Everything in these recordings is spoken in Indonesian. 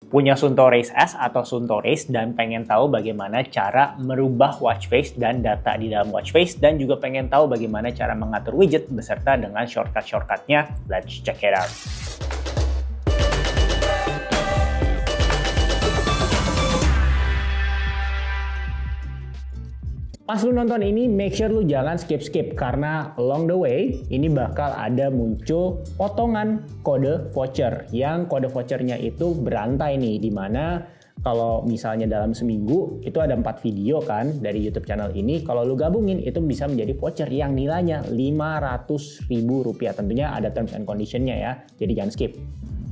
Punya Suunto Race S atau Suunto Race dan pengen tahu bagaimana cara merubah watch face dan data di dalam watch face, dan juga pengen tahu bagaimana cara mengatur widget beserta dengan shortcut-shortcutnya? Let's check it out. Pas lu nonton ini, make sure lu jangan skip-skip karena along the way ini bakal ada muncul potongan kode voucher yang kode vouchernya itu berantai nih, dimana kalau misalnya dalam seminggu itu ada 4 video kan dari YouTube channel ini, kalau lu gabungin itu bisa menjadi voucher yang nilainya Rp500.000. Tentunya ada terms and conditionnya ya, jadi jangan skip.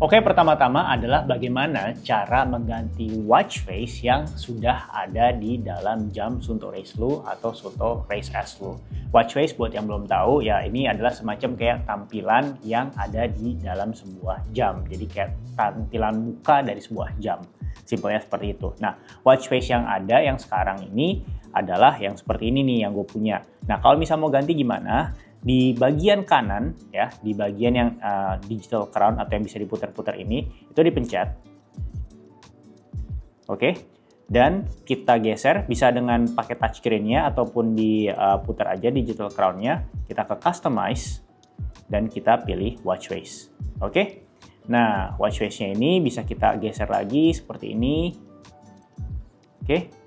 Oke, pertama-tama adalah bagaimana cara mengganti watch face yang sudah ada di dalam jam Suunto Race lu atau Suunto Race S lu. Watch face buat yang belum tahu ya, ini adalah semacam kayak tampilan yang ada di dalam sebuah jam. Jadi kayak tampilan muka dari sebuah jam. Simpelnya seperti itu. Nah, watch face yang ada yang sekarang ini adalah yang seperti ini nih yang gue punya. Nah, kalau misalnya mau ganti gimana? Di bagian kanan ya, di bagian yang digital crown atau yang bisa diputar-putar ini, itu dipencet. Oke. Dan kita geser, bisa dengan pakai touchscreen-nya ataupun diputar aja digital crown-nya. Kita ke customize dan kita pilih watch face. Oke. Nah, watch face-nya ini bisa kita geser lagi seperti ini. Oke.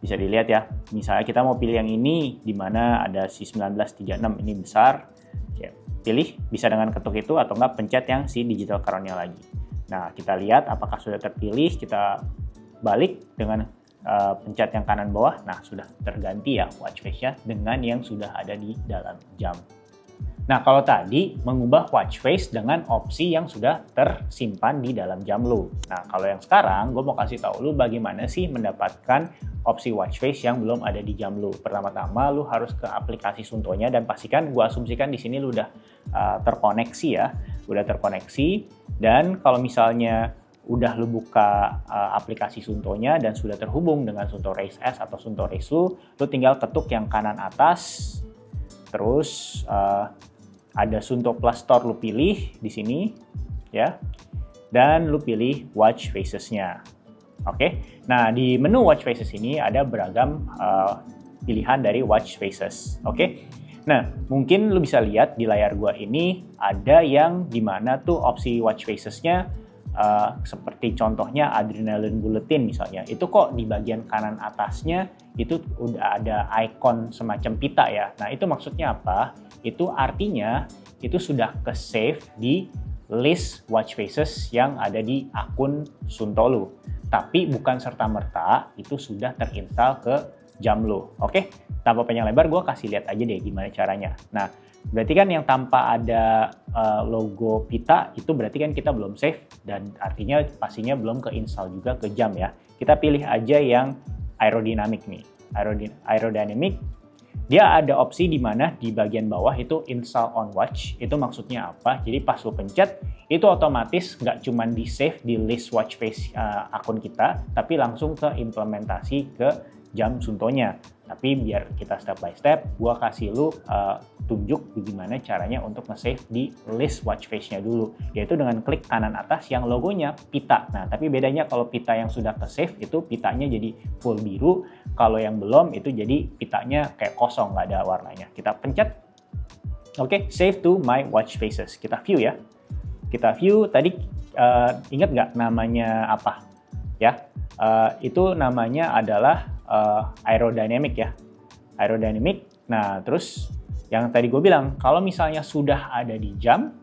Bisa dilihat ya, misalnya kita mau pilih yang ini, di mana ada si 1936 ini besar, ya, pilih bisa dengan ketuk itu atau enggak pencet yang si digital crown-nya lagi. Nah, kita lihat apakah sudah terpilih, kita balik dengan pencet yang kanan bawah, nah sudah terganti ya watch face-nya dengan yang sudah ada di dalam jam. Nah, kalau tadi mengubah watch face dengan opsi yang sudah tersimpan di dalam jam lu. Nah, kalau yang sekarang gue mau kasih tahu lu bagaimana sih mendapatkan opsi watch face yang belum ada di jam lu. Pertama-tama lu harus ke aplikasi Suuntonya dan pastikan, gue asumsikan di sini lu udah terkoneksi ya, udah terkoneksi. Dan kalau misalnya udah lu buka aplikasi Suuntonya dan sudah terhubung dengan Suunto Race S atau Suunto Race lu tinggal ketuk yang kanan atas, terus ada Suunto Plus Store lu pilih di sini ya, dan lu pilih watch faces-nya. Oke. Nah, di menu watch faces ini ada beragam pilihan dari watch faces. Oke. Nah, mungkin lu bisa lihat di layar gua ini ada yang dimana tuh opsi watch faces-nya seperti contohnya adrenaline bulletin misalnya. Itu kok di bagian kanan atasnya itu udah ada icon semacam pita ya. Nah, itu maksudnya apa? Itu artinya itu sudah ke save di list watch faces yang ada di akun Suunto lu. Tapi bukan serta-merta itu sudah terinstall ke jam lu. Oke? Tanpa panjang lebar, gue kasih lihat aja deh gimana caranya. Nah, berarti kan yang tanpa ada logo pita itu berarti kan kita belum save, dan artinya pastinya belum ke-install juga ke jam ya. Kita pilih aja yang aerodynamic nih. Aerodynamic, dia ada opsi di mana di bagian bawah itu install on watch. Itu maksudnya apa? Jadi pas lu pencet, itu otomatis nggak cuma di save di list watch face akun kita, tapi langsung ke implementasi ke jam Suuntonya. Tapi biar kita step by step, gua kasih lu tunjuk bagaimana caranya untuk nge-save di list watch face-nya dulu, yaitu dengan klik kanan atas yang logonya pita. Nah, tapi bedanya kalau pita yang sudah ke-save itu pitanya jadi full biru, kalau yang belum itu jadi pitanya kayak kosong, nggak ada warnanya. Kita pencet, oke, save to my watch faces. Kita view ya. Kita view, tadi ingat nggak namanya apa? Ya, itu namanya adalah aerodynamic ya. Aerodynamic. Nah, terus yang tadi gue bilang, kalau misalnya sudah ada di jam,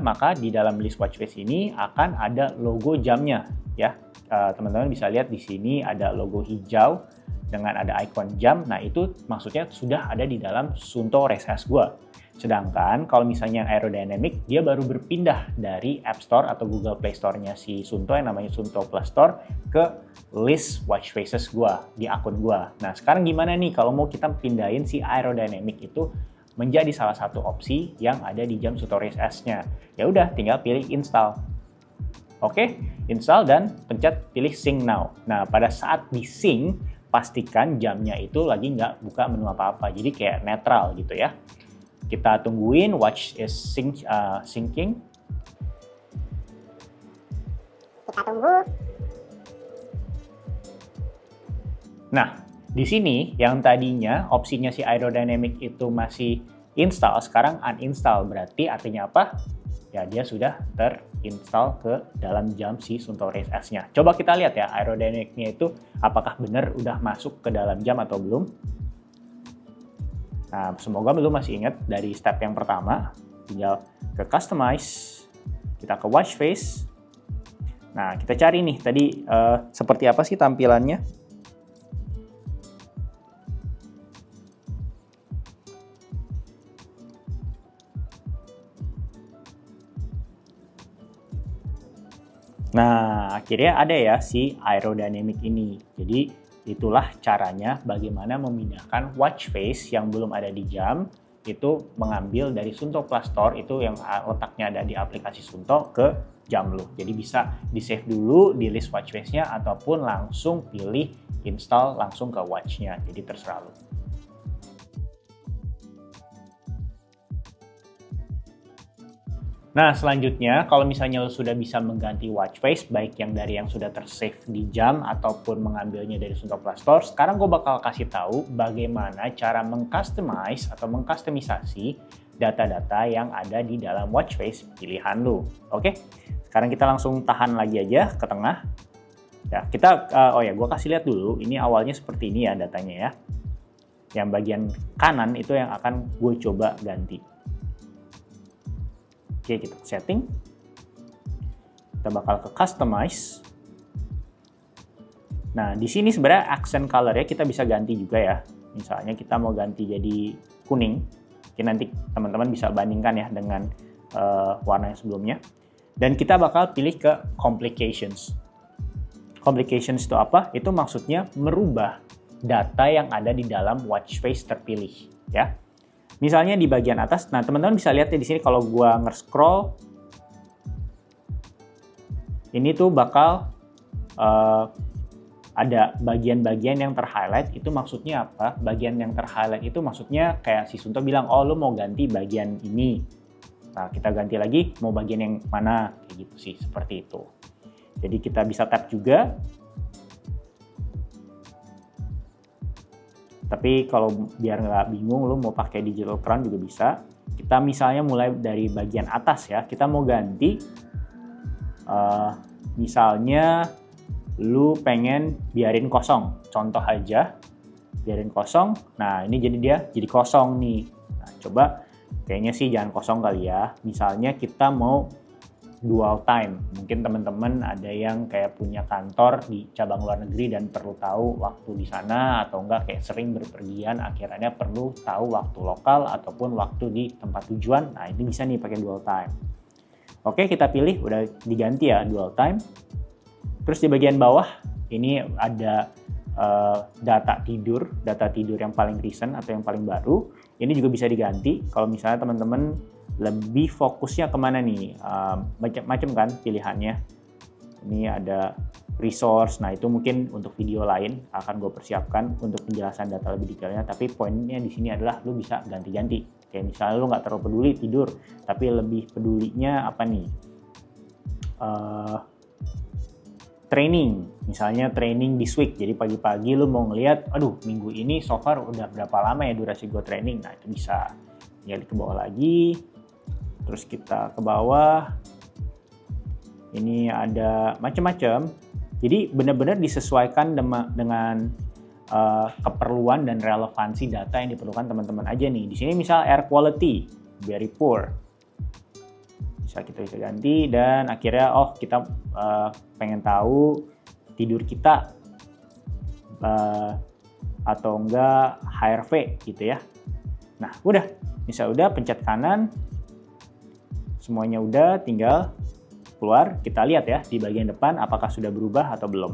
maka di dalam list watch face ini akan ada logo jamnya ya. Teman-teman bisa lihat di sini ada logo hijau dengan ada icon jam. Nah, itu maksudnya sudah ada di dalam Suunto Race S gue. Sedangkan kalau misalnya yang aerodynamic, dia baru berpindah dari App Store atau Google Play Store-nya si Suunto yang namanya Suunto Plus Store ke list watch faces gua di akun gua. Nah, sekarang gimana nih kalau mau kita pindahin si aerodynamic itu menjadi salah satu opsi yang ada di jam Suunto Race S-nya? Ya udah, tinggal pilih install. Oke, install dan pencet pilih sync now. Nah, pada saat di sync, pastikan jamnya itu lagi nggak buka menu apa-apa. Jadi kayak netral gitu ya. Kita tungguin watch is syncing. Kita tunggu. Nah, di sini yang tadinya opsinya si aerodynamic itu masih install, sekarang uninstall. Berarti artinya apa? Ya, dia sudah terinstall ke dalam jam si Suunto Race S-nya. Coba kita lihat ya, aerodynamic-nya itu apakah benar udah masuk ke dalam jam atau belum. Nah, semoga belum masih ingat dari step yang pertama. Tinggal ke customize, kita ke watch face. Nah, kita cari nih tadi seperti apa sih tampilannya. Nah, akhirnya ada ya si aerodynamic ini. Jadi, itulah caranya bagaimana memindahkan watch face yang belum ada di jam, itu mengambil dari Suunto Plus Store, itu yang letaknya ada di aplikasi Suunto, ke jam lu. Jadi bisa di-save dulu di list watch face-nya, ataupun langsung pilih install langsung ke watch-nya. Jadi terserah lu. Nah, selanjutnya kalau misalnya lo sudah bisa mengganti watch face, baik yang dari yang sudah tersave di jam ataupun mengambilnya dari Suunto Plus Store, sekarang gue bakal kasih tahu bagaimana cara mengcustomize atau mengkustomisasi data-data yang ada di dalam watch face pilihan lo. Oke, sekarang kita langsung tahan lagi aja ke tengah. Ya, kita, gue kasih lihat dulu, ini awalnya seperti ini ya datanya ya. Yang bagian kanan itu yang akan gue coba ganti. Oke, kita setting. Kita bakal ke customize. Nah, di sini sebenarnya accent color-nya kita bisa ganti juga ya. Misalnya kita mau ganti jadi kuning. Oke, nanti teman-teman bisa bandingkan ya dengan warna yang sebelumnya. Dan kita bakal pilih ke complications. Complications itu apa? Itu maksudnya merubah data yang ada di dalam watch face terpilih, ya. Misalnya di bagian atas, nah teman-teman bisa lihat ya di sini kalau gua nge-scroll, ini tuh bakal ada bagian-bagian yang ter-highlight. Itu maksudnya apa? Bagian yang ter-highlight itu maksudnya kayak si Suunto bilang, oh lu mau ganti bagian ini. Nah, kita ganti lagi mau bagian yang mana, kayak gitu sih, seperti itu. Jadi kita bisa tap juga. Tapi kalau biar nggak bingung, lu mau pakai digital crown juga bisa. Kita misalnya mulai dari bagian atas ya, kita mau ganti, misalnya lu pengen biarin kosong, contoh aja, biarin kosong. Nah ini jadi dia jadi kosong nih. Nah, coba kayaknya sih jangan kosong kali ya. Misalnya kita mau dual time. Mungkin teman-teman ada yang kayak punya kantor di cabang luar negeri dan perlu tahu waktu di sana, atau enggak kayak sering berpergian akhirnya perlu tahu waktu lokal ataupun waktu di tempat tujuan. Nah, ini bisa nih pakai dual time. Oke, kita pilih udah diganti ya dual time. Terus di bagian bawah ini ada data tidur yang paling recent atau yang paling baru. Ini juga bisa diganti kalau misalnya teman-teman lebih fokusnya kemana nih, macam-macam kan pilihannya. Ini ada resource, nah itu mungkin untuk video lain akan gue persiapkan untuk penjelasan data lebih detailnya. Tapi poinnya di sini adalah lu bisa ganti-ganti. Kayak misalnya lu nggak terlalu peduli tidur, tapi lebih pedulinya apa nih? Training, misalnya training this week. Jadi pagi-pagi lu mau ngelihat, aduh minggu ini so far udah berapa lama ya durasi gue training. Nah itu bisa. Tinggal ke bawah lagi. Terus kita ke bawah, ini ada macam-macam. Jadi benar-benar disesuaikan dengan keperluan dan relevansi data yang diperlukan teman-teman aja nih. Di sini misal air quality, very poor. Bisa kita ganti dan akhirnya kita pengen tahu tidur kita atau enggak HRV gitu ya. Nah, udah. Misal udah pencet kanan. Semuanya udah, tinggal keluar. Kita lihat ya di bagian depan apakah sudah berubah atau belum.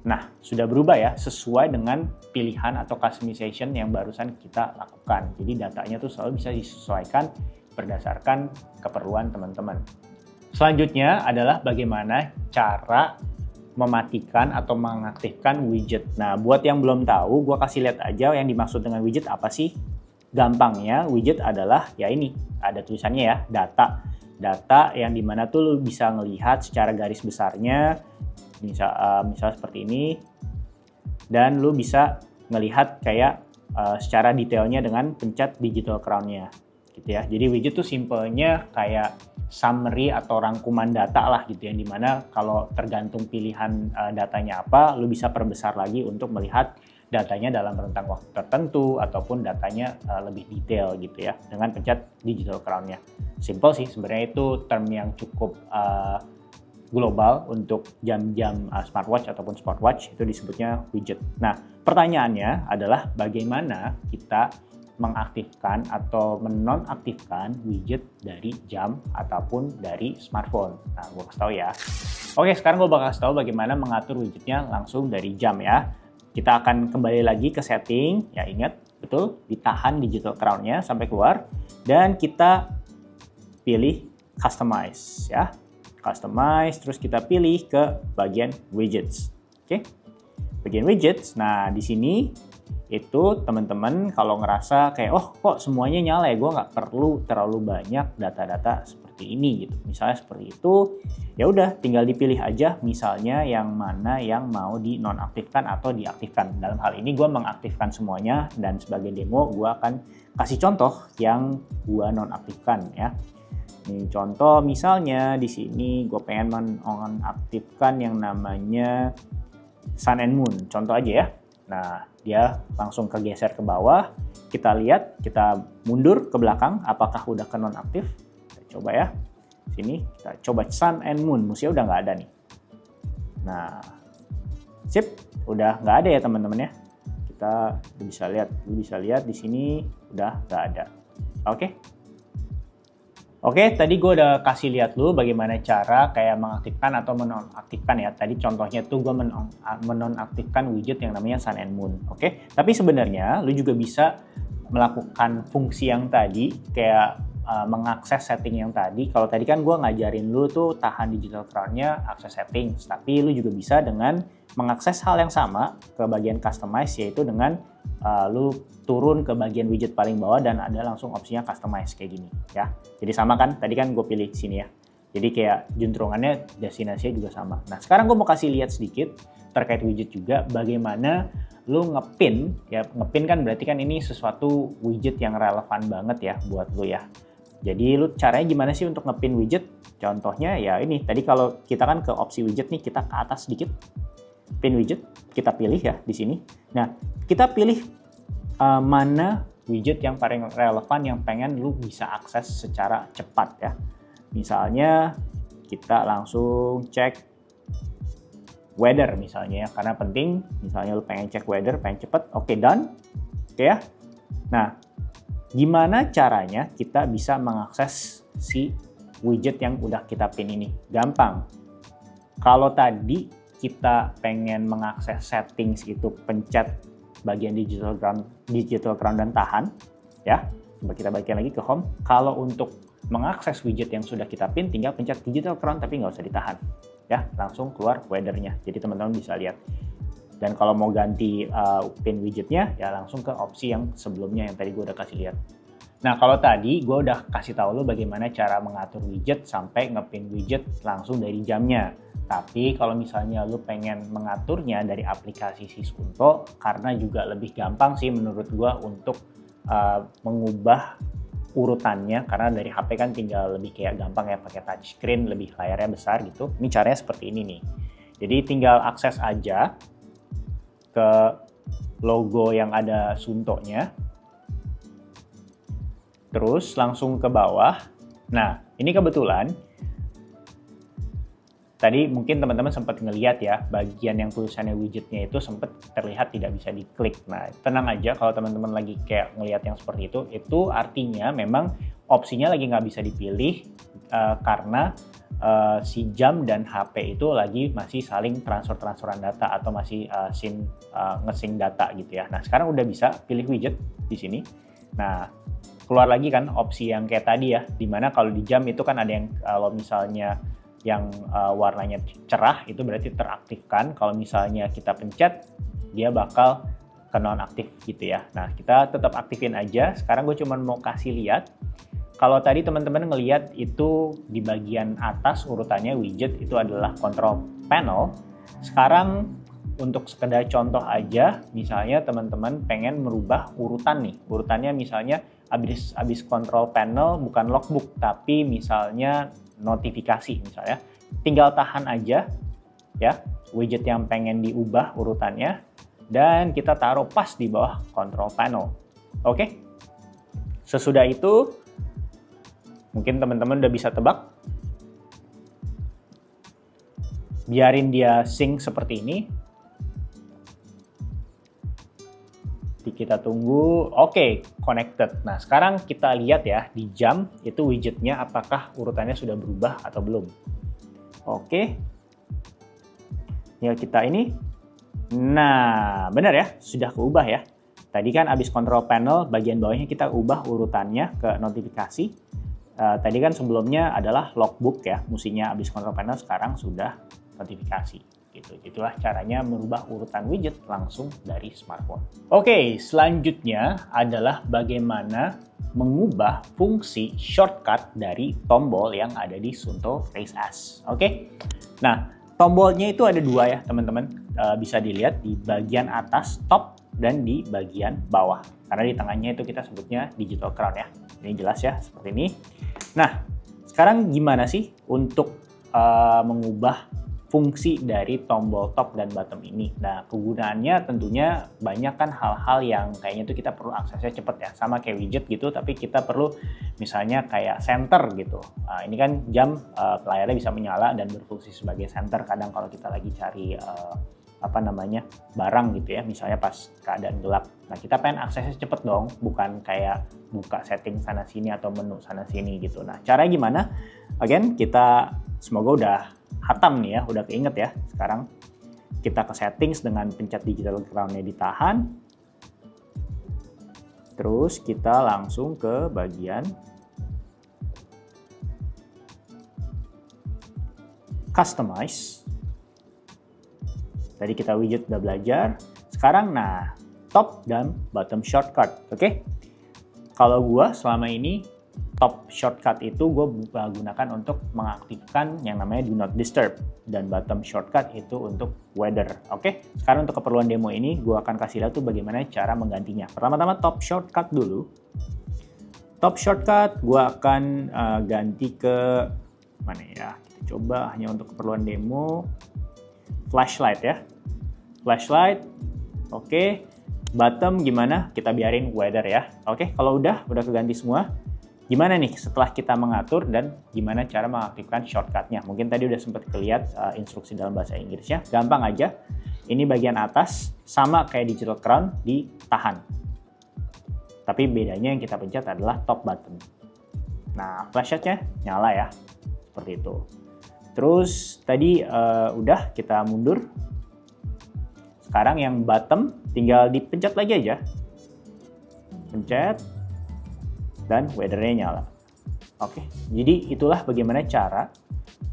Nah, sudah berubah ya sesuai dengan pilihan atau customization yang barusan kita lakukan. Jadi datanya tuh selalu bisa disesuaikan berdasarkan keperluan teman-teman. Selanjutnya adalah bagaimana cara mematikan atau mengaktifkan widget. Nah, buat yang belum tahu, gue kasih lihat aja yang dimaksud dengan widget apa sih. Gampangnya, widget adalah ya ini, ada tulisannya ya, data. data yang dimana tuh lu bisa ngelihat secara garis besarnya, misal seperti ini, dan lu bisa ngelihat kayak secara detailnya dengan pencet digital crown-nya gitu ya. Jadi widget tuh simpelnya kayak summary atau rangkuman data lah gitu ya, dimana kalau tergantung pilihan datanya apa, lu bisa perbesar lagi untuk melihat datanya dalam rentang waktu tertentu ataupun datanya lebih detail gitu ya dengan pencet digital crown-nya. Simple sih sebenarnya, itu term yang cukup global untuk jam-jam smartwatch ataupun smartwatch, itu disebutnya widget. Nah, pertanyaannya adalah bagaimana kita mengaktifkan atau menonaktifkan widget dari jam ataupun dari smartphone. Nah, gue kasih tahu ya. Oke, sekarang gue bakal kasih tahu bagaimana mengatur widgetnya langsung dari jam ya. Kita akan kembali lagi ke setting, ya ingat, betul, ditahan digital crown-nya sampai keluar, dan kita pilih customize ya. Customize, terus kita pilih ke bagian widgets. Oke. Bagian widgets. Nah, di sini itu teman-teman kalau ngerasa kayak, oh kok semuanya nyala ya, gue nggak perlu terlalu banyak data-data seperti ini gitu. Misalnya seperti itu, ya udah tinggal dipilih aja misalnya yang mana yang mau dinonaktifkan atau diaktifkan. Dalam hal ini gue mengaktifkan semuanya, dan sebagai demo gue akan kasih contoh yang gue nonaktifkan ya. Ini contoh misalnya di sini gue pengen menonaktifkan yang namanya Sun and Moon, contoh aja ya. Nah, dia langsung kegeser ke bawah. Kita lihat, kita mundur ke belakang, apakah udah ke nonaktif? Kita coba ya. Sini kita coba Sun and Moon, musiknya udah nggak ada nih. Nah, sip, udah nggak ada ya teman-teman ya. Kita bisa lihat di sini udah nggak ada. Oke, tadi gue udah kasih lihat lu bagaimana cara kayak mengaktifkan atau menonaktifkan ya. Tadi contohnya tuh gue menonaktifkan widget yang namanya Sun and Moon. Oke, tapi sebenarnya lu juga bisa melakukan fungsi yang tadi kayak mengakses setting yang tadi. Kalau tadi kan gue ngajarin lu tuh tahan digital crown-nya, akses settings. Tapi lu juga bisa dengan mengakses hal yang sama ke bagian customize, yaitu dengan lu turun ke bagian widget paling bawah dan ada langsung opsinya customize kayak gini ya. Jadi sama kan, tadi kan gue pilih sini ya. Jadi kayak juntrungannya, destinasinya juga sama. Nah, sekarang gue mau kasih lihat sedikit terkait widget juga, bagaimana lu ngepin ya. Ngepin kan berarti kan ini sesuatu widget yang relevan banget ya buat lu ya. Jadi lu caranya gimana sih untuk ngepin widget? Contohnya ya ini, tadi kalau kita kan ke opsi widget nih, kita ke atas sedikit, pin widget, kita pilih ya di sini. Nah, kita pilih mana widget yang paling relevan yang pengen lu bisa akses secara cepat ya. Misalnya kita langsung cek weather misalnya ya, karena penting. Misalnya lu pengen cek weather, pengen cepet, oke, done. Oke ya. Nah, gimana caranya kita bisa mengakses si widget yang udah kita pin ini? Gampang. Kalau tadi kita pengen mengakses settings itu pencet bagian digital crown dan tahan ya. Coba kita balikin lagi ke home. Kalau untuk mengakses widget yang sudah kita pin, tinggal pencet digital crown tapi nggak usah ditahan ya, langsung keluar weather-nya. Jadi teman-teman bisa lihat. Dan kalau mau ganti pin widgetnya ya langsung ke opsi yang sebelumnya yang tadi gue udah kasih lihat. Nah, kalau tadi gue udah kasih tahu lo bagaimana cara mengatur widget sampai ngepin widget langsung dari jamnya. Tapi kalau misalnya lu pengen mengaturnya dari aplikasi Sisunto, karena juga lebih gampang sih menurut gua untuk mengubah urutannya, karena dari HP kan tinggal lebih kayak gampang ya, pakai touchscreen, lebih layarnya besar gitu. Ini caranya seperti ini nih. Jadi tinggal akses aja ke logo yang ada Suntonya, terus langsung ke bawah. Nah, ini kebetulan tadi mungkin teman-teman sempat ngelihat ya, bagian yang tulisannya widgetnya itu sempat terlihat tidak bisa diklik. Nah, tenang aja kalau teman-teman lagi kayak ngelihat yang seperti itu artinya memang opsinya lagi nggak bisa dipilih karena si jam dan HP itu lagi masih saling transferan data atau masih nge-sync data gitu ya. Nah, sekarang udah bisa pilih widget di sini. Nah, keluar lagi kan opsi yang kayak tadi ya, dimana kalau di jam itu kan ada yang kalau misalnya yang warnanya cerah itu berarti teraktifkan. Kalau misalnya kita pencet, dia bakal ke nonaktif gitu ya. Nah, kita tetap aktifin aja. Sekarang gue cuma mau kasih lihat Kalau tadi teman-teman ngelihat itu di bagian atas urutannya widget itu adalah control panel. Sekarang untuk sekedar contoh aja, misalnya teman-teman pengen merubah urutan nih. Urutannya misalnya habis control panel bukan logbook, tapi misalnya notifikasi misalnya. Tinggal tahan aja ya widget yang pengen diubah urutannya dan kita taruh pas di bawah control panel. Oke? Sesudah itu mungkin teman-teman udah bisa tebak. Biarin dia sync seperti ini. Kita tunggu. Oke, connected. Nah, sekarang kita lihat ya di jam itu widgetnya apakah urutannya sudah berubah atau belum. Oke. Tinggal kita ini. Nah, benar ya, sudah keubah ya. Tadi kan abis control panel, bagian bawahnya kita ubah urutannya ke notifikasi. Tadi kan sebelumnya adalah logbook ya, mestinya abis control panel, sekarang sudah notifikasi. Gitu. Itulah caranya merubah urutan widget langsung dari smartphone. Oke, selanjutnya adalah bagaimana mengubah fungsi shortcut dari tombol yang ada di Suunto Race S. Oke, nah tombolnya itu ada dua ya teman-teman. Bisa dilihat di bagian atas top dan di bagian bawah. Karena di tengahnya itu kita sebutnya digital crown ya. Ini jelas ya seperti ini. Nah, sekarang gimana sih untuk mengubah fungsi dari tombol top dan bottom ini? Nah, kegunaannya tentunya banyak kan hal-hal yang kayaknya itu kita perlu aksesnya cepet ya. Sama kayak widget gitu, tapi kita perlu misalnya kayak center gitu. Ini kan jam layarnya bisa menyala dan berfungsi sebagai center kadang kalau kita lagi cari barang gitu ya, misalnya pas keadaan gelap. Nah, kita pengen aksesnya cepet dong, bukan kayak buka setting sana sini atau menu sana sini gitu. Nah, caranya gimana? Again, kita semoga udah hatam nih ya, udah keinget ya. Sekarang kita ke settings dengan pencet digital crown-nya ditahan. Terus kita langsung ke bagian customize. Tadi kita widget udah belajar. Sekarang nah, top dan bottom shortcut. Oke? Kalau gua selama ini top shortcut itu gue gunakan untuk mengaktifkan yang namanya do not disturb, dan bottom shortcut itu untuk weather. Oke? Sekarang untuk keperluan demo ini gue akan kasih lihat tuh bagaimana cara menggantinya. Pertama-tama top shortcut dulu. Top shortcut gue akan ganti ke mana ya? Kita coba hanya untuk keperluan demo. Flashlight ya. Flashlight. Oke. Bottom gimana? Kita biarin weather ya. Oke, kalau udah keganti semua. Gimana nih setelah kita mengatur dan gimana cara mengaktifkan shortcutnya? Mungkin tadi udah sempat kelihatan instruksi dalam bahasa Inggrisnya. Gampang aja. Ini bagian atas sama kayak digital crown ditahan. Tapi bedanya yang kita pencet adalah top button. Nah, flashlightnya nyala ya. Seperti itu. Terus tadi udah kita mundur. Sekarang yang bottom tinggal dipencet lagi aja. Pencet. Dan weather-nya nyala. Oke, jadi itulah bagaimana cara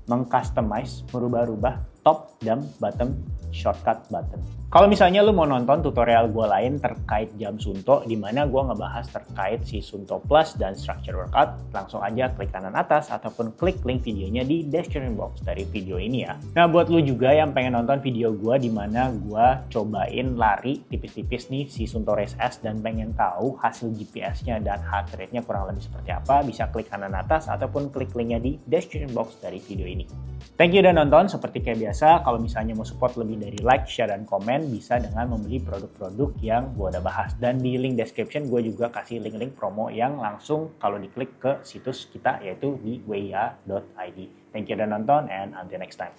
mengcustomize, merubah-rubah top dan bottom shortcut button. Kalau misalnya lu mau nonton tutorial gue lain terkait jam Suunto, di mana gue ngebahas terkait si Suunto Plus dan structure workout, langsung aja klik kanan atas ataupun klik link videonya di description box dari video ini ya. Nah, buat lu juga yang pengen nonton video gue di mana gue cobain lari tipis-tipis nih si Suunto Race S dan pengen tahu hasil GPS-nya dan heart rate-nya kurang lebih seperti apa, bisa klik kanan atas ataupun klik linknya di description box dari video ini. Thank you udah nonton. Seperti kayak biasa, kalau misalnya mau support lebih dari like, share, dan komen, bisa dengan membeli produk-produk yang gue udah bahas. Dan di link description gue juga kasih link-link promo yang langsung kalau diklik ke situs kita, yaitu di weia.id. Thank you udah nonton and until next time.